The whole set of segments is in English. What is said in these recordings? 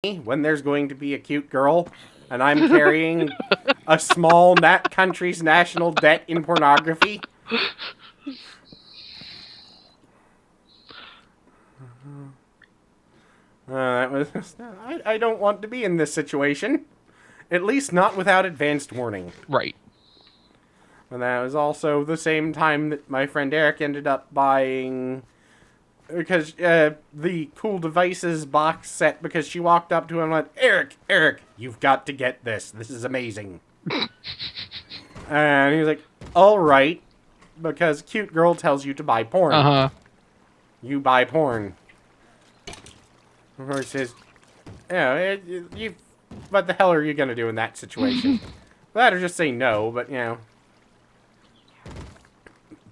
when there's going to be a cute girl, and I'm carrying a small country's national debt in pornography. That was I don't want to be in this situation. At least not without advanced warning. Right. And that was also the same time that my friend Eric ended up buying... Because the Cool Devices box set, because she walked up to him and went, Eric, you've got to get this. This is amazing. And he was like, all right, because cute girl tells you to buy porn. Uh-huh. You buy porn. Or he says, what the hell are you going to do in that situation? That or just say no, but,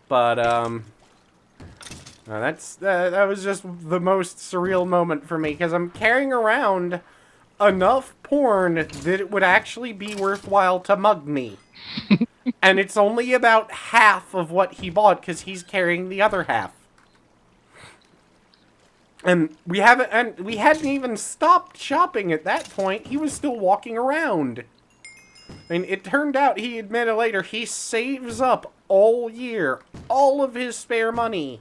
But, that was just the most surreal moment for me, because I'm carrying around enough porn that it would actually be worthwhile to mug me. And it's only about half of what he bought, because he's carrying the other half. And we hadn't even stopped shopping at that point. He was still walking around. And it turned out, he admitted later, he saves up all year, all of his spare money,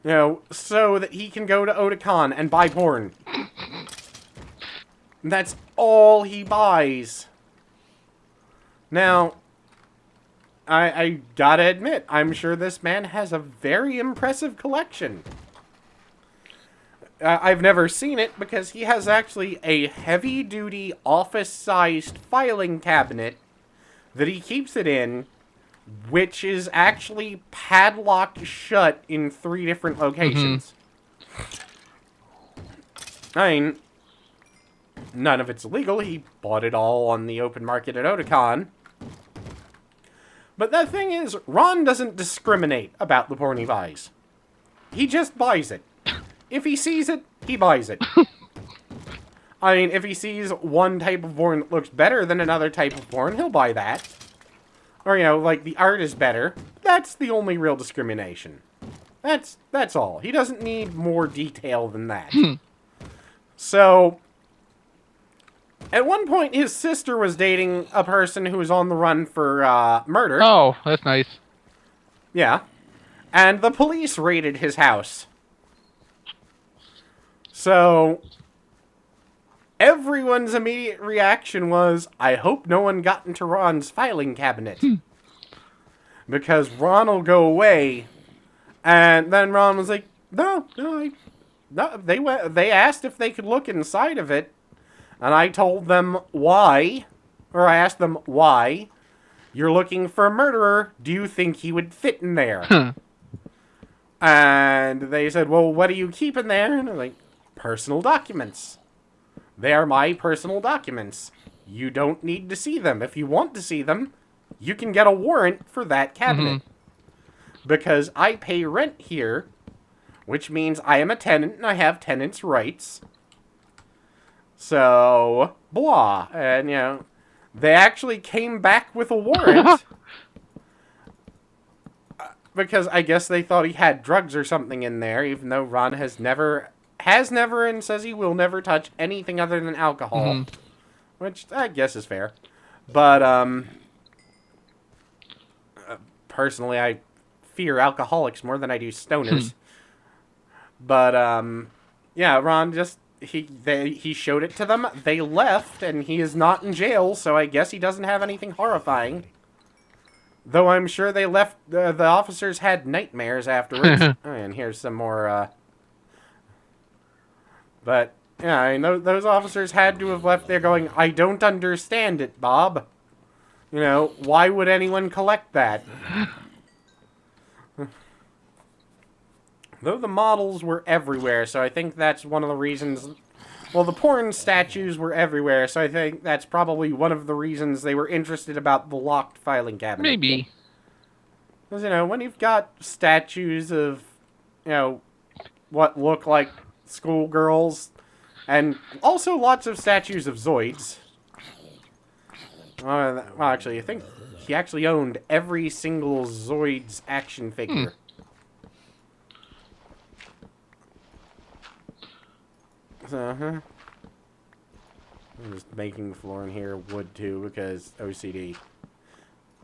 so that he can go to Otakon and buy porn. That's all he buys. Now, I gotta admit, I'm sure this man has a very impressive collection. I've never seen it because he has actually a heavy-duty, office-sized filing cabinet that he keeps it in, which is actually padlocked shut in 3 different locations. I mean, none of it's illegal. He bought it all on the open market at Otakon. But the thing is, Ron doesn't discriminate about the porn he buys. He just buys it. If he sees it, he buys it. I mean, if he sees one type of porn that looks better than another type of porn, he'll buy that. Or, like, the art is better. That's the only real discrimination. That's all. He doesn't need more detail than that. So, at one point, his sister was dating a person who was on the run for, murder. Oh, that's nice. Yeah. And the police raided his house. So, everyone's immediate reaction was, I hope no one got into Ron's filing cabinet. Because Ron will go away. And then Ron was like, no, they asked if they could look inside of it. And I told them why. Or I asked them why. You're looking for a murderer. Do you think he would fit in there? And they said, well, what do you keep in there? And I'm like, personal documents. They are my personal documents. You don't need to see them. If you want to see them, you can get a warrant for that cabinet. Because I pay rent here, which means I am a tenant and I have tenant's rights. So, blah. And, they actually came back with a warrant. Because I guess they thought he had drugs or something in there, even though Ron has never and says he will never touch anything other than alcohol. Which I guess is fair. But, personally, I fear alcoholics more than I do stoners. But, yeah, Ron just, he showed it to them, they left, and he is not in jail, so I guess he doesn't have anything horrifying. Though I'm sure they left, the officers had nightmares afterwards. And here's some more, But, yeah, I know those officers had to have left there going, I don't understand it, Bob. Why would anyone collect that? Though the models were everywhere, so I think that's one of the reasons... Well, the porn statues were everywhere, so I think that's probably one of the reasons they were interested about the locked filing cabinet. Maybe. Because, when you've got statues of, what look like schoolgirls, and also lots of statues of Zoids. Well, actually, I think he actually owned every single Zoids action figure. I'm just making the floor in here wood too because OCD.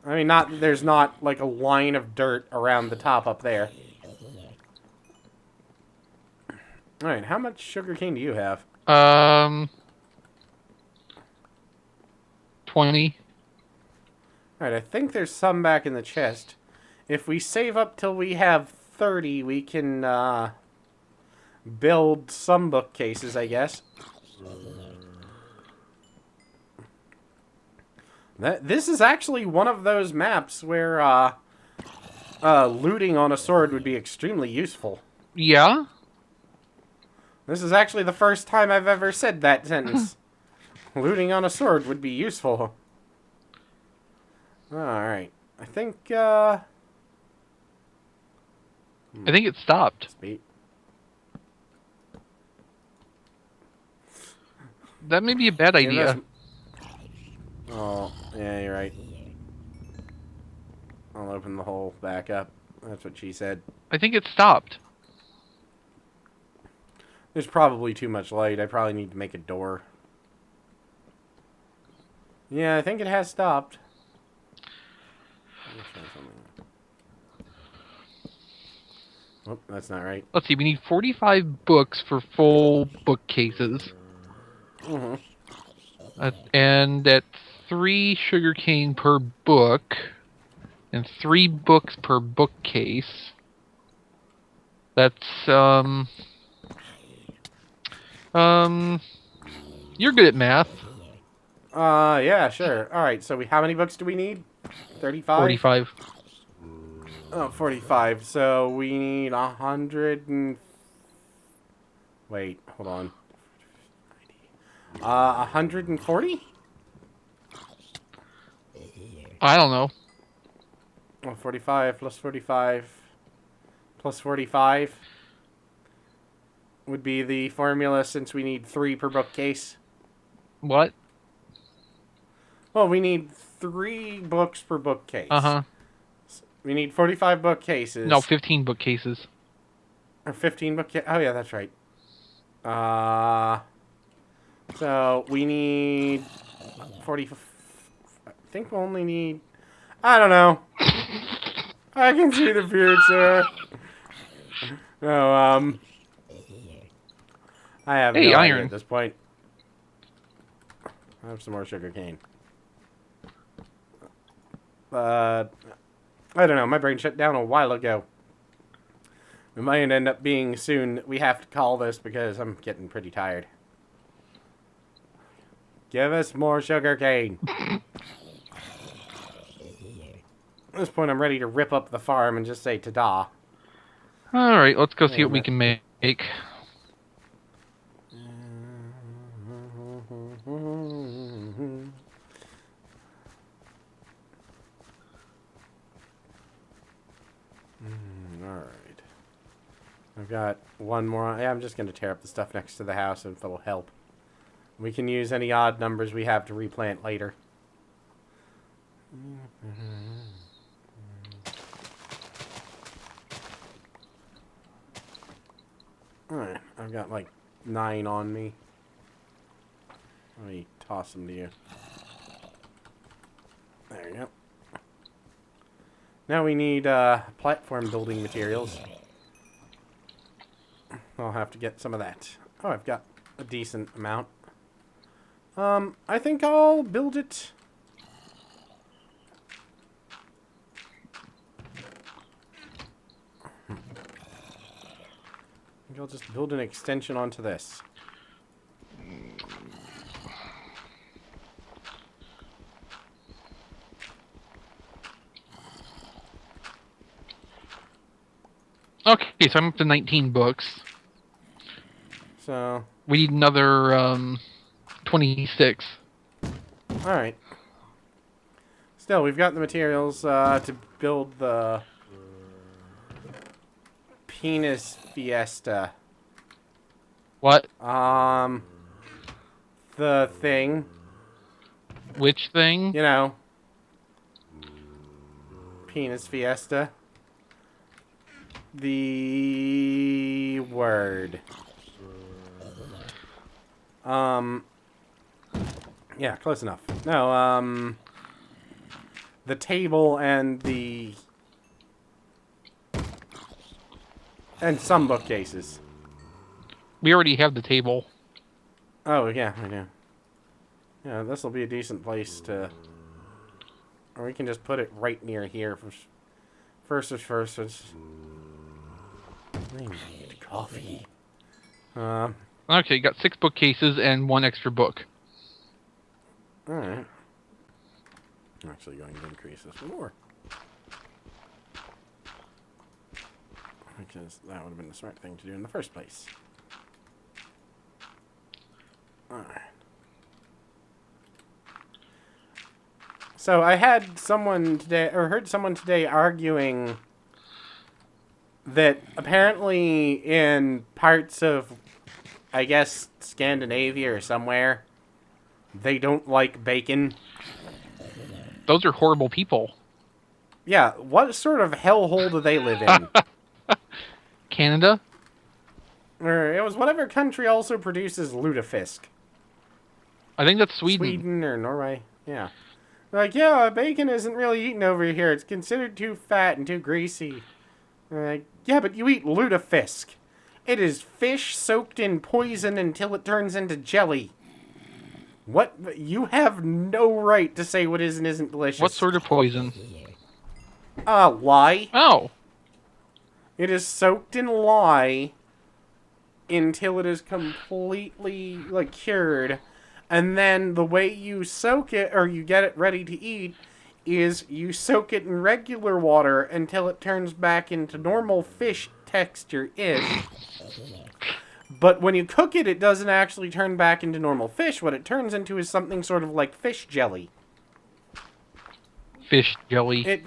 I mean, there's not like a line of dirt around the top up there. Alright, how much sugar cane do you have? 20. Alright, I think there's some back in the chest. If we save up till we have 30, we can, build some bookcases, I guess. This is actually one of those maps where, looting on a sword would be extremely useful. Yeah? This is actually the first time I've ever said that sentence. Looting on a sword would be useful. Alright. I think I think it stopped. Speed. That may be a bad idea. Oh, yeah, you're right. I'll open the hole back up. That's what she said. I think it stopped. There's probably too much light. I probably need to make a door. Yeah, I think it has stopped. Oh, that's not right. Let's see, we need 45 books for full bookcases. Mm-hmm. And at 3 sugarcane per book, and 3 books per bookcase. That's, you're good at math. Yeah, sure. Alright, so how many books do we need? 35? 45. Oh, 45. So we need 100 and... Wait, hold on. 140? I don't know. Oh, 45 plus 45 plus 45 would be the formula since we need 3 per bookcase. What? Well, we need 3 books per bookcase. Uh-huh. We need 45 bookcases. No, 15 bookcases. Or 15 bookcases. Oh, yeah, that's right. So we need 40. I think we'll only need... I don't know. I can see the future. No, I have no idea iron. at this point. I have some more sugar cane. I don't know. My brain shut down a while ago. It might end up being soon. We have to call this because I'm getting pretty tired. Give us more sugar cane. At this point, I'm ready to rip up the farm and just say ta-da. Alright, let's go see what we can make. Alright. I've got one more. Yeah, I'm just going to tear up the stuff next to the house if it'll help. We can use any odd numbers we have to replant later. Alright, I've got like 9 on me. Let me toss them to you. There you go. Now we need platform building materials. I'll have to get some of that. Oh, I've got a decent amount. I think I'll build it. I think I'll just build an extension onto this. Okay, so I'm up to 19 books. So... We need another, 26. Alright. Still, we've got the materials to build the penis fiesta. What? The thing. Which thing? You know. Penis fiesta. The word. Yeah, close enough. No, the table and some bookcases. We already have the table. Oh, yeah, I do. Yeah, this will be a decent place to... Or we can just put it right near here. First is first. I need coffee. Okay, got 6 bookcases and 1 extra book. Alright. I'm actually going to increase this more. Because that would have been the smart thing to do in the first place. Alright. So I had someone today, or heard someone today arguing that apparently in parts of, I guess, Scandinavia or somewhere, they don't like bacon. Those are horrible people. Yeah, what sort of hellhole do they live in? Canada? Or it was whatever country also produces lutefisk. I think that's Sweden. Sweden or Norway. Yeah. Like, yeah, bacon isn't really eaten over here. It's considered too fat and too greasy. Like, yeah, but you eat lutefisk. It is fish soaked in poison until it turns into jelly. What? You have no right to say what is and isn't delicious. What sort of poison? Lye. Oh. It is soaked in lye until it is completely, like, cured. And then the way you soak it, or you get it ready to eat, is you soak it in regular water until it turns back into normal fish texture-ish. But when you cook it, it doesn't actually turn back into normal fish. What it turns into is something sort of like fish jelly. Fish jelly.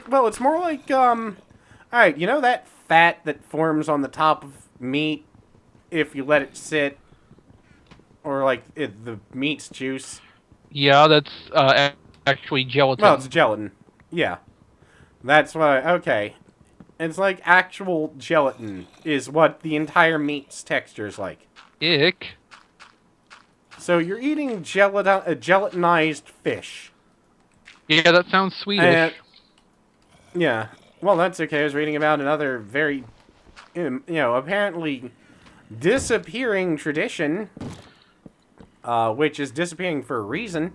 Well, it's more like, alright, you know that fat that forms on the top of meat if you let it sit? Or, like, the meat's juice? Yeah, that's actually gelatin. Well, it's gelatin. Yeah. That's why, okay. It's like actual gelatin is what the entire meat's texture is like. Ick. So you're eating gelatinized fish. Yeah, that sounds Swedish. Yeah. Well, that's okay. I was reading about another very, apparently disappearing tradition, which is disappearing for a reason,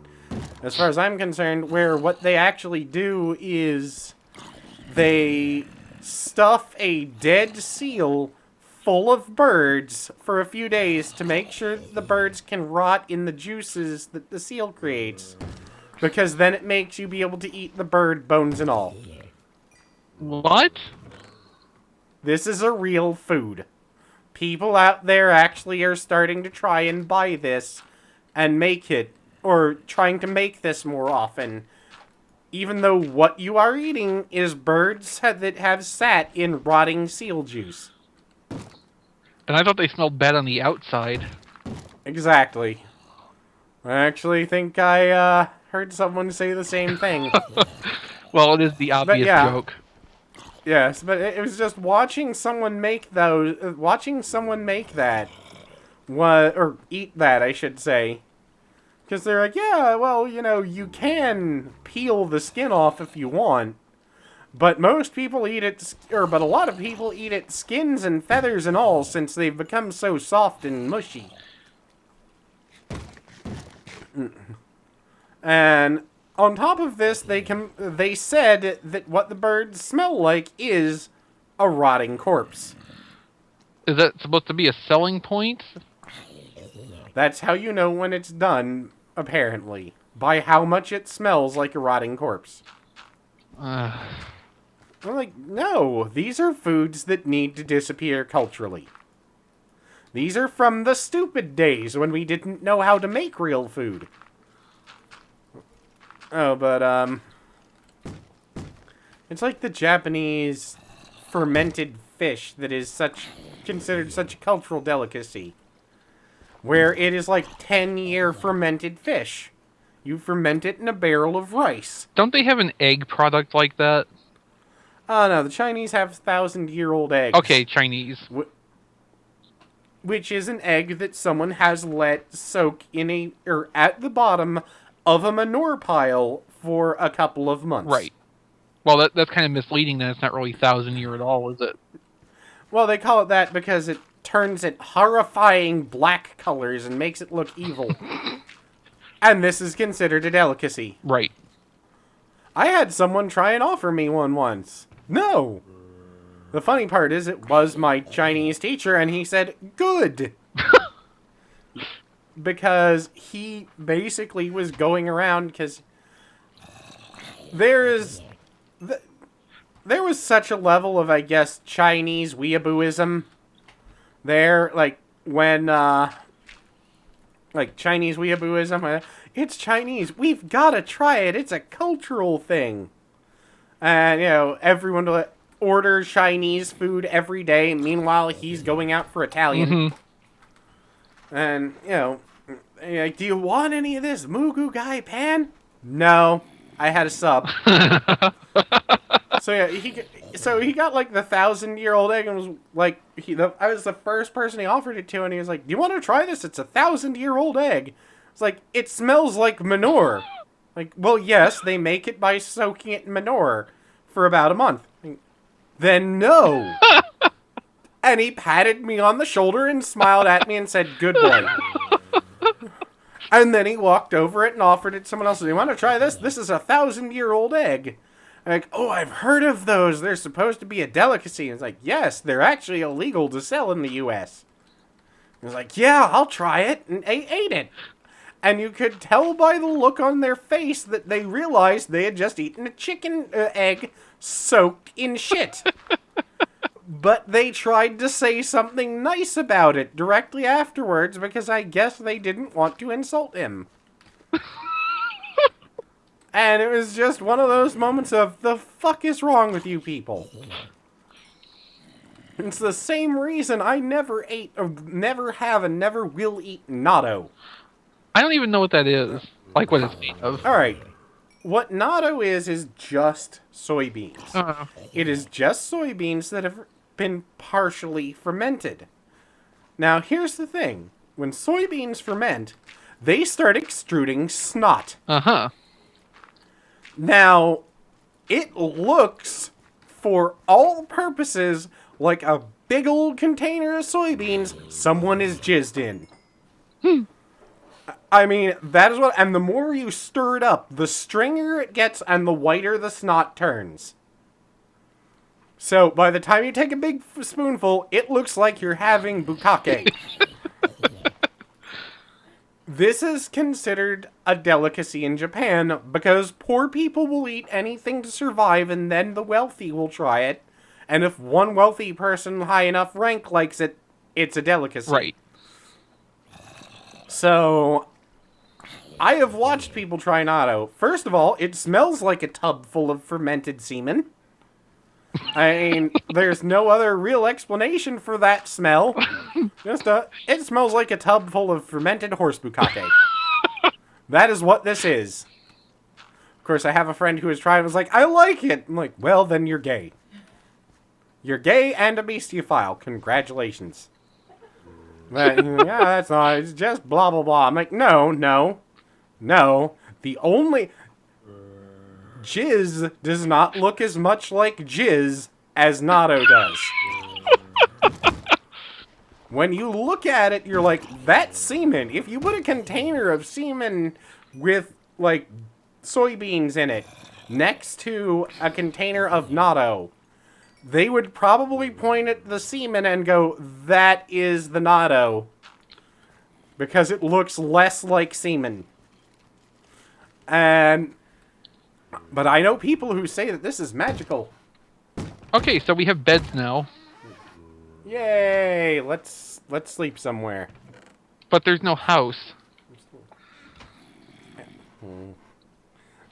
as far as I'm concerned, where what they actually do is they stuff a dead seal full of birds for a few days to make sure the birds can rot in the juices that the seal creates, because then it makes you be able to eat the bird, bones and all. What? This is a real food. People out there actually are starting to try and buy this and make it, or trying to make this more often, even though what you are eating is birds that have sat in rotting seal juice. And I thought they smelled bad on the outside. Exactly. I actually think I heard someone say the same thing. Well, it is the obvious joke. Yes, but it was just watching someone make that, or eat that, I should say. Because they're like, yeah, well, you can peel the skin off if you want. But most people eat it, but a lot of people eat it skins and feathers and all, since they've become so soft and mushy. And on top of this, they said that what the birds smell like is a rotting corpse. Is that supposed to be a selling point? That's how you know when it's done, apparently. By how much it smells like a rotting corpse. I'm like, no, these are foods that need to disappear culturally. These are from the stupid days when we didn't know how to make real food. Oh, but, it's like the Japanese fermented fish that is considered such a cultural delicacy. Where it is like 10-year fermented fish. You ferment it in a barrel of rice. Don't they have an egg product like that? Oh, no, the Chinese have 1,000-year-old eggs. Okay, Chinese. which is an egg that someone has let soak at the bottom of a manure pile for a couple of months. Right. Well, that's kind of misleading. Then it's not really 1,000-year at all, is it? Well, they call it that because it turns it horrifying black colors and makes it look evil. And this is considered a delicacy. Right. I had someone try and offer me one once. No. The funny part is it was my Chinese teacher, and he said, good. Because he basically was going around, because there was such a level of, I guess, Chinese weeabooism there, like, when, Chinese weeabooism, it's Chinese, we've got to try it, it's a cultural thing. And, everyone will order Chinese food every day, meanwhile he's going out for Italian. Mm-hmm. And, like, do you want any of this Mugu Gai Pan? No, I had a sub. So yeah, he got like the 1,000-year-old egg and was like, I was the first person he offered it to, and he was like, "Do you want to try this? It's a 1,000-year-old egg." It's like, it smells like manure. Like, well, yes, they make it by soaking it in manure for about a month. Then no. And he patted me on the shoulder and smiled at me and said, "Good boy." And then he walked over it and offered it to someone else. "Do you want to try this? This is a 1,000-year-old egg." Like, "Oh, I've heard of those. They're supposed to be a delicacy." And it's like, yes, they're actually illegal to sell in the U.S. He was like, "Yeah, I'll try it." And ate it. And you could tell by the look on their face that they realized they had just eaten a chicken egg soaked in shit. But they tried to say something nice about it directly afterwards because I guess they didn't want to insult him. And it was just one of those moments of, the fuck is wrong with you people? It's the same reason I never ate, or never have, and never will eat natto. I don't even know what that is. Like what it's made of. Alright. What natto is just soybeans. It is just soybeans that have been partially fermented. Now, here's the thing. When soybeans ferment, they start extruding snot. Uh-huh. Now, it looks, for all purposes, like a big old container of soybeans someone is jizzed in. I mean, that is what... And the more you stir it up, the stringier it gets and the whiter the snot turns. So, by the time you take a big spoonful, it looks like you're having bukkake. This is considered a delicacy in Japan because poor people will eat anything to survive and then the wealthy will try it. And if one wealthy person high enough rank likes it, it's a delicacy. Right. So, I have watched people try natto. First of all, it smells like a tub full of fermented semen. I mean, there's no other real explanation for that smell. It smells like a tub full of fermented horse bukkake. That is what this is. Of course, I have a friend who has tried and was like, "I like it." I'm like, "Well, then you're gay. You're gay and a bestiophile. Congratulations." But, yeah, that's not, it's just blah, blah, blah. I'm like, no. The only... Jizz does not look as much like jizz as natto does. When you look at it, you're like, that's semen. If you put a container of semen with, like, soybeans in it next to a container of natto, they would probably point at the semen and go, that is the natto. Because it looks less like semen. But I know people who say that this is magical. Okay, so we have beds now. Yay! Let's sleep somewhere. But there's no house.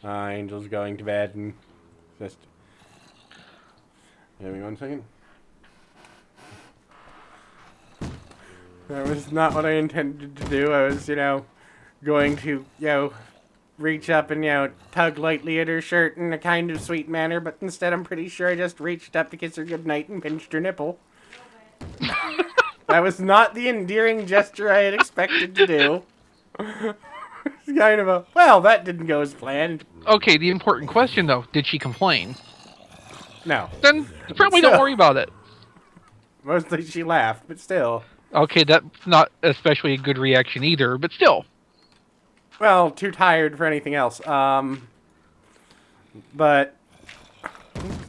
Angel's going to bed and just... Give me 1 second. That was not what I intended to do. I was, going to, reach up and, tug lightly at her shirt in a kind of sweet manner, but instead I'm pretty sure I just reached up to kiss her goodnight and pinched her nipple. That was not the endearing gesture I had expected to do. It's kind of a, well, that didn't go as planned. Okay, the important question, though, did she complain? No. Then probably don't worry about it. Mostly she laughed, but still. Okay, that's not especially a good reaction either, but still. Well, too tired for anything else. But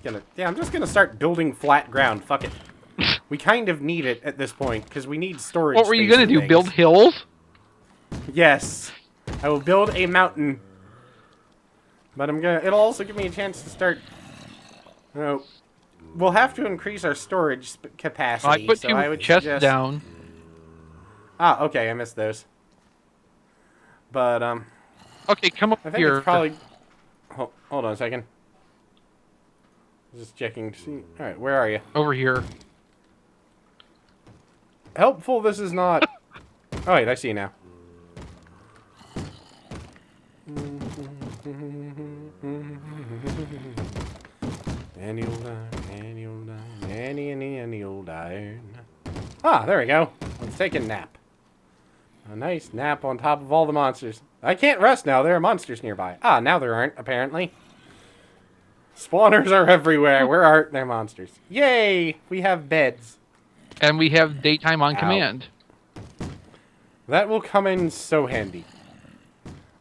I'm just gonna start building flat ground. Fuck it. We kind of need it at this point because we need storage. What were you space gonna and do? things. Build hills? Yes, I will build a mountain. But it'll also give me a chance to start. We'll have to increase our storage capacity. I put so two I would chests suggest... down. Ah, okay, I missed those. But Okay, come up I think here. it's probably. Hold on a second. Just checking to see. All right, where are you? Over here. Helpful. This is not. Oh wait, I see now. Any old iron, any old iron, any old iron. Ah, there we go. Let's take a nap. A nice nap on top of all the monsters. I can't rest now. There are monsters nearby. Ah, now there aren't, apparently. Spawners are everywhere. Where aren't there monsters? Yay! We have beds. And we have daytime on Ow. command. That will come in so handy.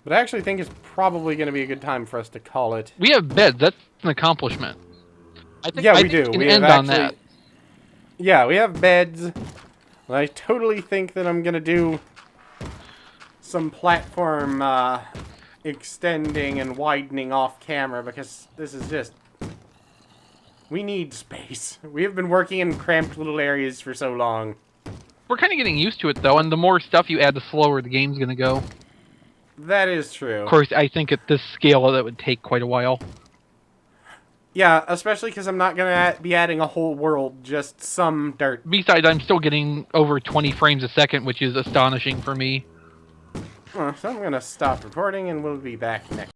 But I actually think it's probably going to be a good time for us to call it. We have beds. That's an accomplishment. I think, Yeah, we think do. We can We end have on that. actually- Yeah, we have beds. I totally think that I'm going to do some platform extending and widening off camera because this is just... We need space. We have been working in cramped little areas for so long. We're kind of getting used to it, though, and the more stuff you add, the slower the game's going to go. That is true. Of course, I think at this scale, that would take quite a while. Yeah, especially because I'm not going to be adding a whole world, just some dirt. Besides, I'm still getting over 20 frames a second, which is astonishing for me. So I'm going to stop recording and we'll be back next.